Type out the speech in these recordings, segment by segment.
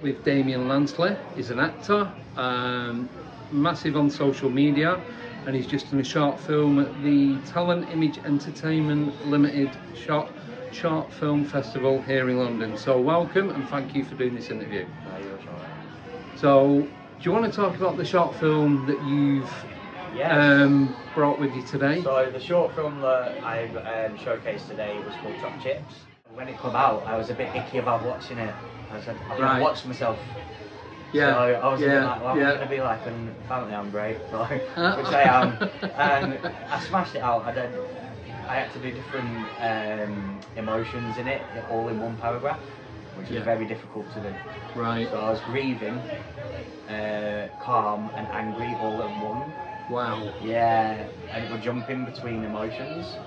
With Damien Lanceley. He's an actor, massive on social media, and he's just done a short film at the Talent Image Entertainment Ltd short film festival here in London. So welcome and thank you for doing this interview. So do you want to talk about the short film that you've brought with you today? So the short film that I showcased today was called Choc-Chips. When it came out, I was a bit icky about watching it. I said, I've never watched myself. Yeah. So I was like, well, I'm going to be like, and apparently I'm great, so, which I am. And I smashed it out. I had to do different emotions in it, all in one paragraph, which is very difficult to do. Right. So I was grieving, calm and angry all at one. Wow. Yeah, and it would jump in between emotions.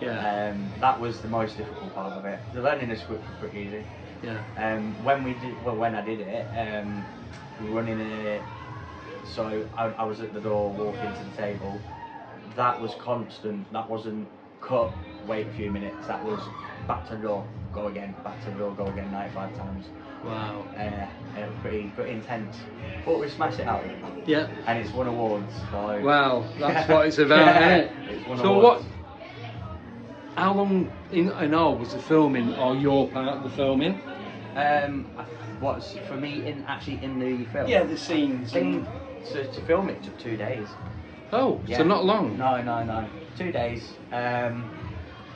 Yeah. That was the most difficult part of it. The learning the script was pretty easy. Yeah. When I did it, we were running it. So I was at the door, walking to the table. That was constant. That wasn't cut. Wait a few minutes. That was back to the door, go again. Back to the door, go again. 95 times. Wow. It was pretty intense. But we smashed it out. Yeah. And it's won awards. So. Wow, that's what it's about, isn't it? It's won so awards. How long in all was the filming, or your part of the filming? What's for me in the film? Yeah, the scenes. To film it took 2 days. Oh, yeah. So not long? No. 2 days. And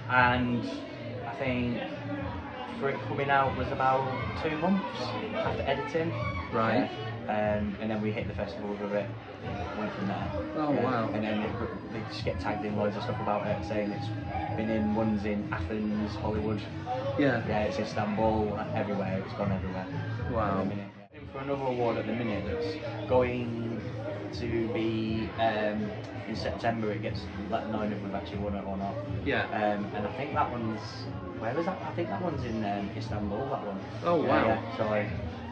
I think for it coming out was about 2 months after editing. Right. And then we hit the festivals with it. Went from there. Oh wow. And then they just get tagged in loads of stuff about it, saying it's been in ones in Athens, Hollywood. Yeah. Yeah, it's Istanbul, everywhere. It's gone everywhere. Wow. In for another award at the minute that's going to be in September. It gets let known if we've actually won it or not. Yeah. And I think that one's I think that one's in Istanbul. That one. Oh wow. Yeah. So.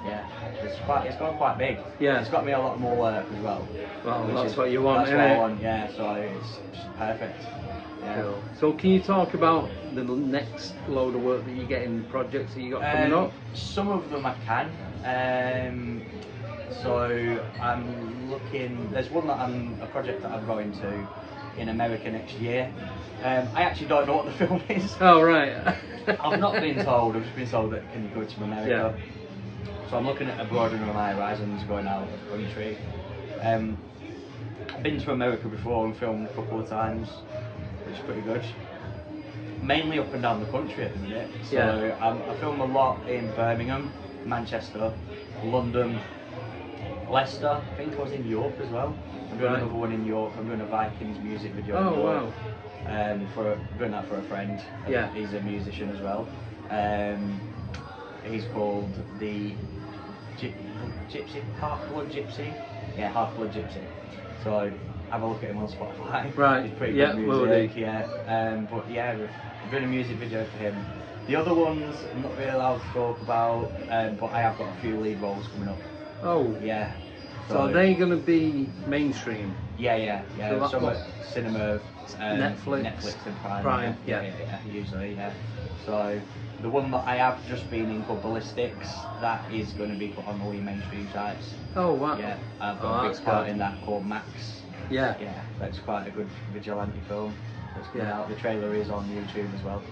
Yeah, it's gone quite big. Yeah. It's got me a lot more work as well. Well, that's what you want, that's isn't what it? I want, yeah, so it's just perfect. Yeah. Cool. So can you talk about the next load of work that you're getting, projects that you got coming up? Some of them I can. So I'm looking, there's one a project that I'm going to in America next year. I actually don't know what the film is. Oh right. I've not been told, I've just been told that can you go to America. Yeah. So I'm looking at broadening my horizons, going out of the country. I've been to America before and filmed a couple of times, which is pretty good. Mainly up and down the country at the minute. So I film a lot in Birmingham, Manchester, London, Leicester. I think I was in York as well. I'm doing another one in York. I'm doing a Vikings music video. Oh wow. Doing that for a friend. Yeah. He's a musician as well. He's called the Gypsy, Half-Blood Gypsy. Yeah, Half-Blood Gypsy. So have a look at him on Spotify. Right. It's pretty good music. Yeah. But yeah, we're doing a music video for him. The other ones I'm not really allowed to talk about, but I have got a few lead roles coming up. Oh. Yeah. So are they going to be mainstream? Yeah. So some at cinema, Netflix and Prime. Yeah, usually, yeah. So the one that I have just been in called Ballistics, that is going to be put on all your mainstream sites. Oh wow. Yeah, I've got a big part in that called Max. Yeah. Yeah, that's quite a good vigilante film. That's coming Yeah. out. The trailer is on YouTube as well.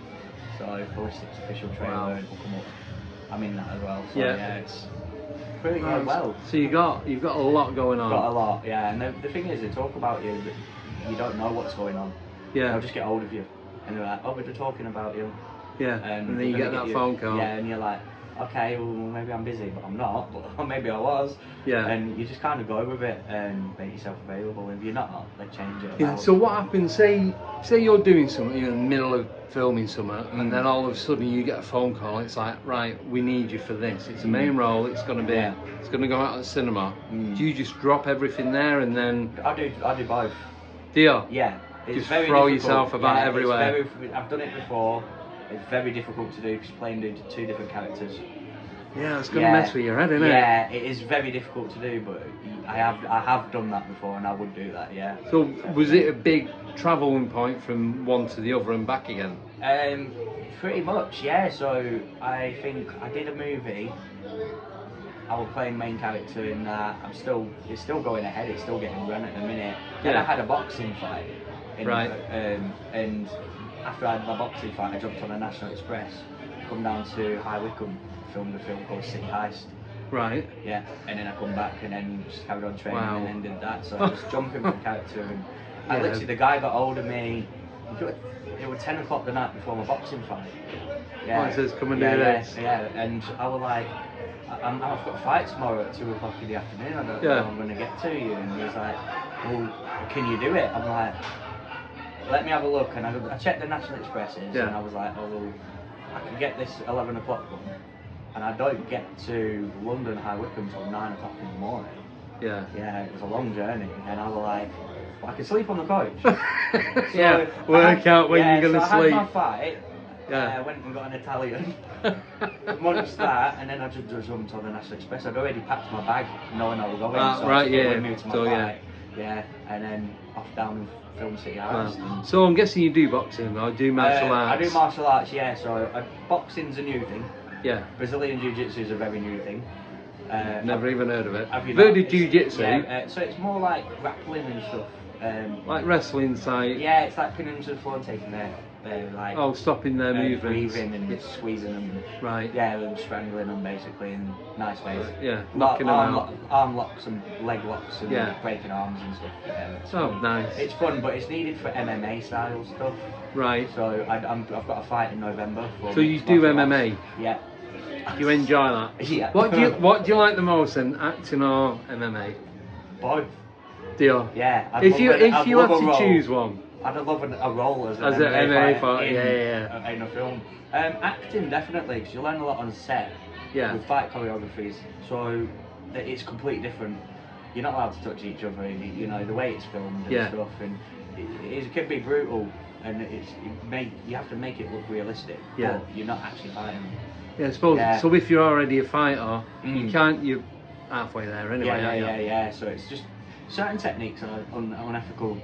So Ballistic's official trailer will come up. I'm in that as well. So yeah, it's pretty well. So you've got a lot going on. Got a lot, yeah. And the thing is, they talk about you, but you don't know what's going on. Yeah. They'll just get hold of you, and they're like, "Oh, we're talking about you." Yeah. And then you get that phone call. Yeah, and you're like, "Okay, well maybe I'm busy, but I'm not. But maybe I was." Yeah. And you just kind of go with it and make yourself available. If you're not, they change it. Yeah. So what happens? Say you're doing something, you're in the middle of filming something, and then all of a sudden you get a phone call. It's like, right, we need you for this. It's a main role. It's going to be. Yeah. It's going to go out at the cinema. Do you just drop everything there and then? I do both. Do you? Yeah. It's Just very throw difficult. yourself about everywhere. I've done it before. It's very difficult to do because playing two different characters. Yeah, it's going to mess with your head, isn't it? Yeah, it is very difficult to do, but I have done that before, and I would do that. Yeah. So was it a big travelling point from one to the other and back again? Pretty much, yeah. So I think I did a movie. I was playing main character in that. It's still going ahead. It's still getting run at the minute. Then I had a boxing fight. Right. And after I had my boxing fight, I jumped on a National Express, come down to High Wycombe, filmed a film called City Heist. Right. Yeah. And then I come back and then just carried on training and then did that. So I was jumping from character and I literally, the guy got hold of me. It was 10 o'clock the night before my boxing fight. Yeah. Oh, it says come and do this. Yeah. And I was like, I've got a fight tomorrow at 2 o'clock in the afternoon. I don't know how I'm going to get to you. And he was like, well, can you do it? I'm like, let me have a look. And I checked the National Expresses and I was like, oh, well, I can get this 11 o'clock one. And I don't get to London High Wycombe till 9 o'clock in the morning. Yeah. Yeah, it was a long journey. And I was like, well, I can sleep on the couch. So work out when you're going to sleep. I had my fight. Yeah. I went and got an Italian, munched that, and then I just jumped on the National Express. I'd already packed my bag, knowing I was going. So right, I yeah. moved to my fight. Yeah, and then off down Film City Heist. So I'm guessing you do boxing, or do martial arts? I do martial arts, yeah. So boxing's a new thing. Yeah. Brazilian Jiu-Jitsu is a very new thing. Never even heard of it. Have you heard not? of Jiu-Jitsu? Yeah, so it's more like grappling and stuff. Like wrestling side? Yeah, it's like pinning them to the floor and taking their like... Oh, stopping their movements. Breathing and squeezing them. Right. Yeah, and strangling them basically in nice ways. Yeah, knocking them out. Arm locks and leg locks and Yeah. breaking arms and stuff. Yeah, it's fun. Nice. It's fun, but it's needed for MMA style stuff. Right. So I've got a fight in November. So you do MMA? Yeah. Do you enjoy that? Yeah. What do you like the most then, acting or MMA? Both. Do you? Yeah. If you had to choose one. I'd love a role as an MMA fighter yeah. in a film. Acting definitely, because you learn a lot on set. Yeah. With fight choreographies, so it's completely different. You're not allowed to touch each other. You know the way it's filmed and stuff, and it can be brutal, and you have to make it look realistic. Yeah. But you're not actually fighting. Yeah, I suppose. Yeah. So if you're already a fighter, you're halfway there anyway. Yeah. So it's just certain techniques are unethical.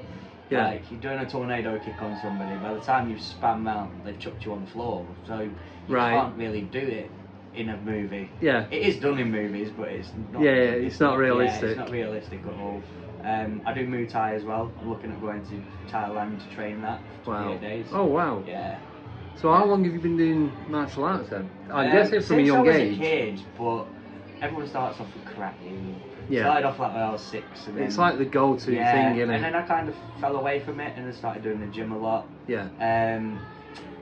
Yeah. Like you're doing a tornado kick on somebody, by the time you've spun out, they've chucked you on the floor. So you can't really do it in a movie. Yeah. It is done in movies, but it's not. Yeah, it's not realistic. Yeah, it's not realistic at all. I do Muay Thai as well. I'm looking at going to Thailand to train that for 28 days. Oh wow. Yeah. So how long have you been doing martial arts then? I guess it from a young age. Since I was a kid, but everyone starts off with karate. Yeah. Started off like when I was 6. And then, it's like the go-to thing, isn't it? And then I kind of fell away from it and I started doing the gym a lot. Yeah.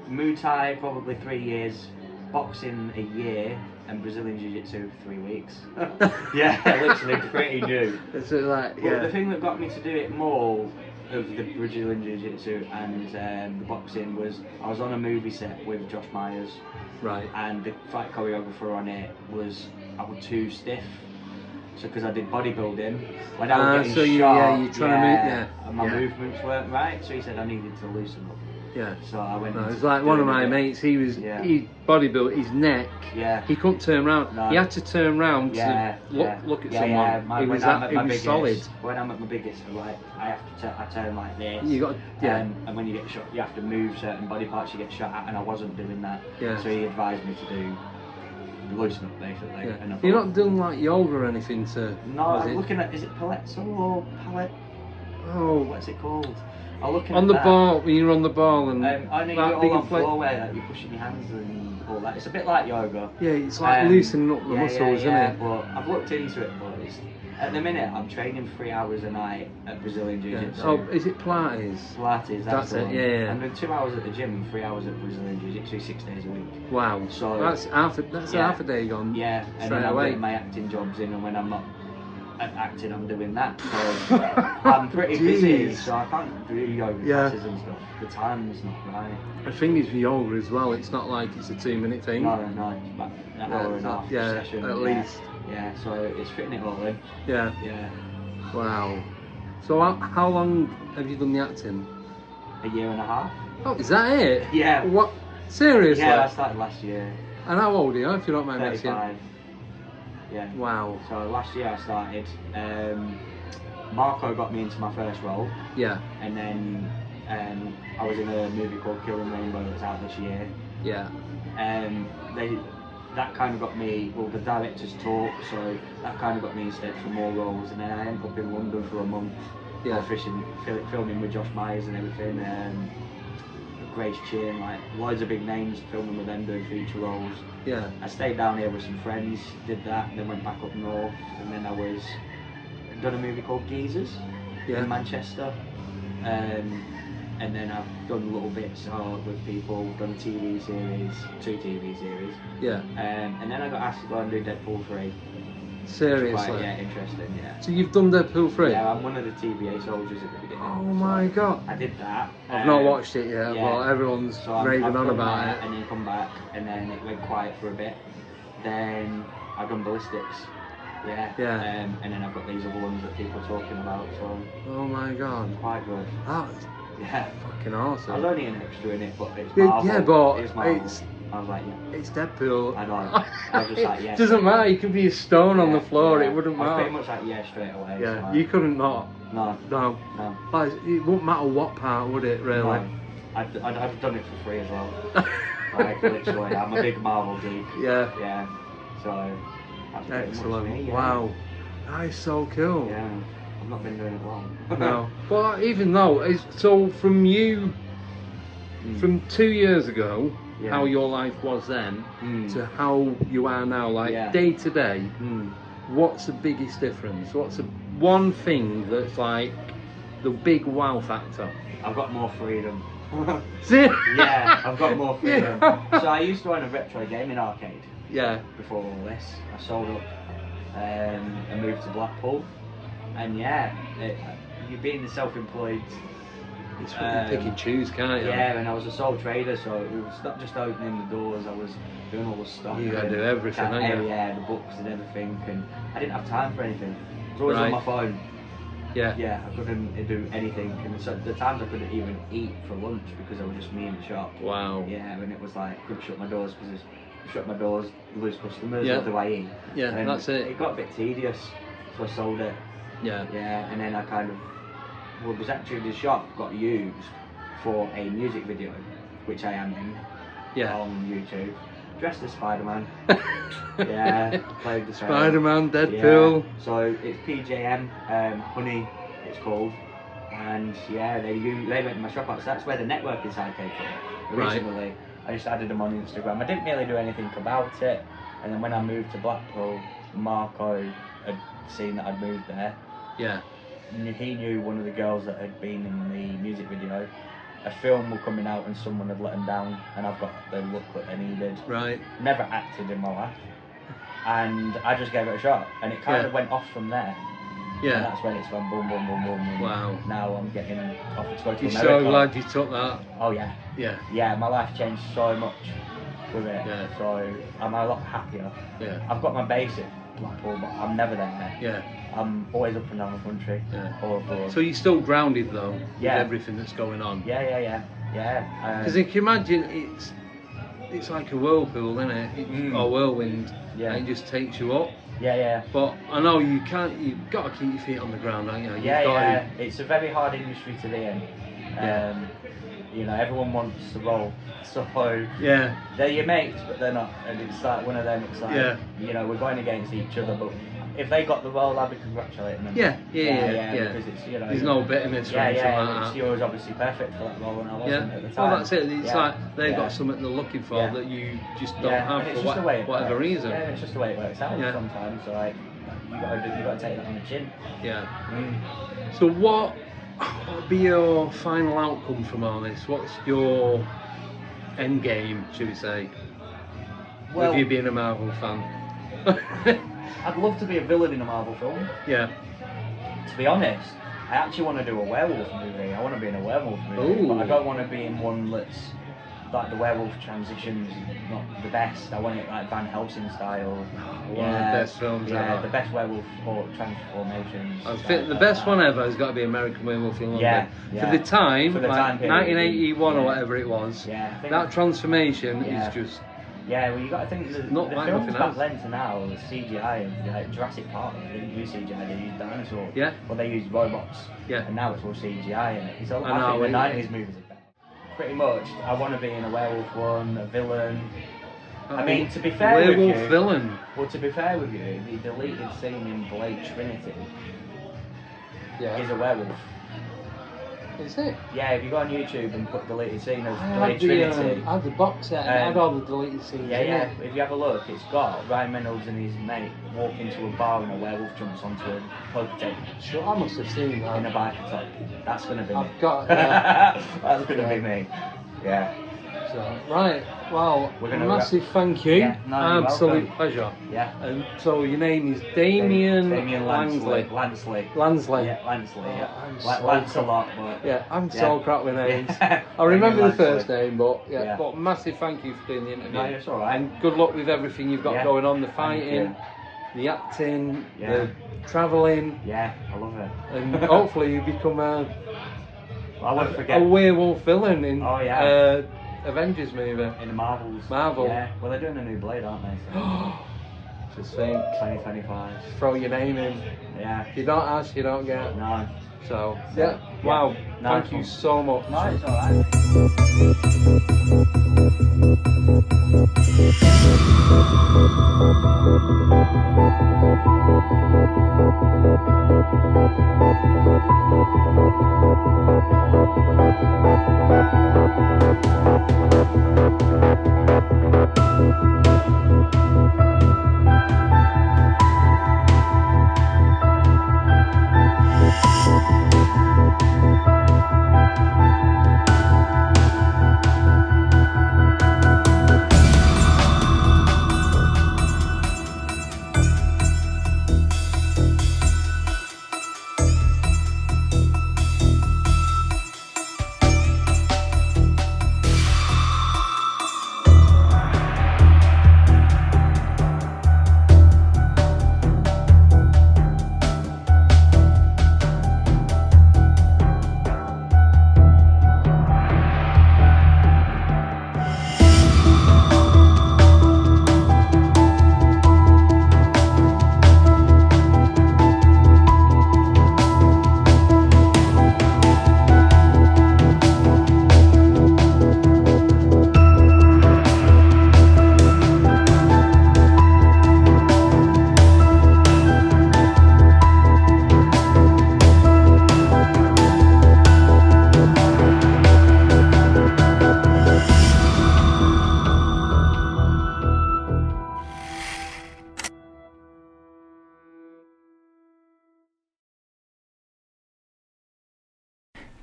Muay Thai probably 3 years, boxing a year, and Brazilian Jiu-Jitsu 3 weeks. Yeah, literally pretty new. It's like, But the thing that got me to do it more of the Brazilian Jiu-Jitsu and the boxing was I was on a movie set with Josh Myers. Right. And the fight choreographer on it was I was too stiff. So because I did bodybuilding, when I was getting shot, you're trying to move, and my movements weren't right, so he said I needed to loosen up. Yeah. So I went. No, it's like one of my mates. He bodybuilt his neck. Yeah. He couldn't turn round. No. He had to turn round to look at someone. Yeah. He was solid. When I'm at my biggest, like I turn like this. You got and when you get shot, you have to move certain body parts you get shot at, and I wasn't doing that. Yeah. So he advised me to do. Loosen up basically. Yeah. And You're not doing like yoga or anything to... No, I'm looking at, is it Palazzo or Palette? Oh, what's it called? I'm looking on at the that. ball, when you're on the ball and I know you're all on floor where like, you're pushing your hands and all that. It's a bit like yoga. Yeah, it's like loosening up the muscles, isn't it? But I've looked into it, but it's, at the minute I'm training 3 hours a night at Brazilian Jiu-Jitsu. Oh, is it Pilates? Pilates, that's it. one. Yeah. I'm doing 2 hours at the gym and 3 hours at Brazilian Jiu-Jitsu 6 days a week. Wow. So that's half a day gone. Yeah, and straight then I'm away. getting my acting jobs in, and when I'm not acting, I'm doing that. So I'm pretty busy, so I can't do yoga classes and stuff. The time's not right. The thing is with yoga as well, it's not like it's a 2-minute thing. No, it's about an hour and a half session. At least. Yeah, so it's fitting it all in. Yeah. Yeah. Wow. So how long have you done the acting? A year and a half. Oh, is that it? Yeah. What? Seriously? Yeah, I started last year. And how old are you, if you don't mind me asking? 35. Yeah. Wow. So last year I started. Marco got me into my first role. Yeah. And then I was in a movie called Killing Rainbow that's out this year. Yeah. That kind of got me, well, the directors talk, so that kind of got me instead for more roles. And then I ended up in London for a month, filming with Josh Myers and everything. Grace Chin, like loads of big names, filming with them, doing feature roles. Yeah. I stayed down here with some friends, did that, then went back up north, and then I done a movie called Geezers in Manchester. And then I've done little bits with people, done a TV series, 2 TV series. Yeah. And then I got asked to go and do Deadpool 3. Seriously? Quite, yeah, interesting, yeah. So you've done Deadpool 3? Yeah, I'm one of the TVA soldiers at the beginning. Oh my god. I did that. I've not watched it yet, but everyone's raving on about it. And then come back, and then it went quiet for a bit. Then I've done Ballistics. Yeah. And then I've got these other ones that people are talking about, so... Oh my god. Quite good. That's fucking awesome. I was only an extra in it, but it's Marvel. Yeah, but it's Marvel. I was like, yeah. It's Deadpool. I know. I was just like, yeah. It doesn't matter, you could be a stone on the floor, it wouldn't matter. I was pretty much like, yeah, straight away. Yeah, like, you couldn't not. No. Like, it wouldn't matter what part, would it, really? No. I've done it for free as well. Like, literally, I'm a big Marvel geek. Yeah. Yeah. So, that's pretty excellent. Much me, yeah. Wow. That is so cool. Yeah. I've not been doing it long. No. But even though, so from you, from 2 years ago, how your life was then, to how you are now, like day to day, what's the biggest difference? What's the one thing that's like the big wow factor? I've got more freedom. See? Yeah, I've got more freedom. So I used to own a retro gaming arcade. Yeah. Before all this, I sold up and moved to Blackpool. And you being self-employed, it's what you pick and choose, can't you? Yeah, and I was a sole trader, so it was not just opening the doors, I was doing all the stuff. You gotta do everything, don't you? Yeah, the books and everything, and I didn't have time for anything. I was always on my phone. Yeah. Yeah, I couldn't do anything, and so the times I couldn't even eat for lunch because I was just me in the shop. Wow. Yeah, and it was like, I couldn't shut my doors because shut my doors, lose customers, what do I eat? Yeah, and that's it. It got a bit tedious, so I sold it. Yeah. Yeah, and then I kind of, well, it was actually the shop got used for a music video, which I am in on YouTube. Dressed as Spider-Man. Yeah, played the Spider-Man, Deadpool. Yeah. So it's PJM, Honey, it's called. And yeah, they went in my shop out. So that's where the networking side came from originally. Right. I just added them on Instagram. I didn't really do anything about it. And then when I moved to Blackpool, Marco had seen that I'd moved there. Yeah. He knew one of the girls that had been in the music video. A film was coming out and someone had let him down, and I've got the look that they needed. Right. Never acted in my life. And I just gave it a shot. And it kind of went off from there. Yeah. And that's when it's gone boom, boom, boom, boom. And wow. Now I'm getting offered to go to America. You're so glad you took that. Oh yeah. Yeah. Yeah, my life changed so much with it. Yeah. So I'm a lot happier. Yeah. I've got my base at Blackpool, but I'm never there. Yeah. I'm always up and down the country. Yeah. All abroad. So you're still grounded though, with everything that's going on? Yeah. Because if you imagine, it's like a whirlpool, isn't it? Or whirlwind. Yeah. And it just takes you up. Yeah. But I know you've got to keep your feet on the ground, haven't you? It's a very hard industry to be in. You know, everyone wants to roll. So they're your mates, but they're not. And it's like one of them. It's like you know, we're going against each other, but if they got the role, I'd be congratulating them. Yeah. Because it's, you know, there's no bitterness or anything like that. You was obviously perfect for that role, and I wasn't at the time. Well, that's it. It's like they've got something they're looking for that you just don't have for whatever reason. Yeah, it's just the way it works out sometimes. So like, you got to take that on the chin. Yeah. So what would be your final outcome from all this? What's your end game, should we say? Well, with you being a Marvel fan. I'd love to be a villain in a Marvel film. Yeah. To be honest, I actually want to do a werewolf movie. I want to be in a werewolf movie, but I don't want to be in one that's like the werewolf transitions not the best. I want it like Van Helsing style. One of the best films ever. Yeah, the best werewolf transformations. I think the best one ever has got to be American Werewolf in London. For the time, like 1981 or whatever it was, that transformation is just... Yeah, well, you got to think the like films back then to now, the CGI and like Jurassic Park, they didn't use CGI, they used dinosaurs. Yeah. Well, they used robots. Yeah. And now it's all CGI, and it's all, I think the 90s movies are better. Pretty much, I want to be in a werewolf one, a villain. I mean, to be fair with you, villain. Well, to be fair with you, the deleted scene in Blade Trinity is a werewolf. Is it? Yeah, if you go on YouTube and put deleted scene of Blade Trinity. I had the box set and it had all the deleted scenes. Yeah. If you have a look, it's got Ryan Reynolds and his mate walk into a bar and a werewolf jumps onto a poker table. Sure, I must have seen that. In a biker top. That's going to be me. I've got That's going to be me. Yeah. So, right, well, a massive thank you. Yeah, no, absolute pleasure. Yeah. And so your name is Damien Lanceley. Lanceley. Lanceley. Yeah, Lanceley. Yeah. Oh, Like Lancelot, but yeah, I'm so crap with names. I remember the first name, but but massive thank you for doing the interview. No, it's all right. And good luck with everything you've got going on, the fighting, the acting, the travelling. Yeah, I love it. And hopefully you become a werewolf villain in Avengers movie. In the Marvel. Yeah. Well, they're doing a new Blade, aren't they? So. Just think. 2025. Throw your name in. Yeah. If you don't ask, you don't get. No. So, wow. Thank you so much. No, it's alright.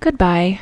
Goodbye.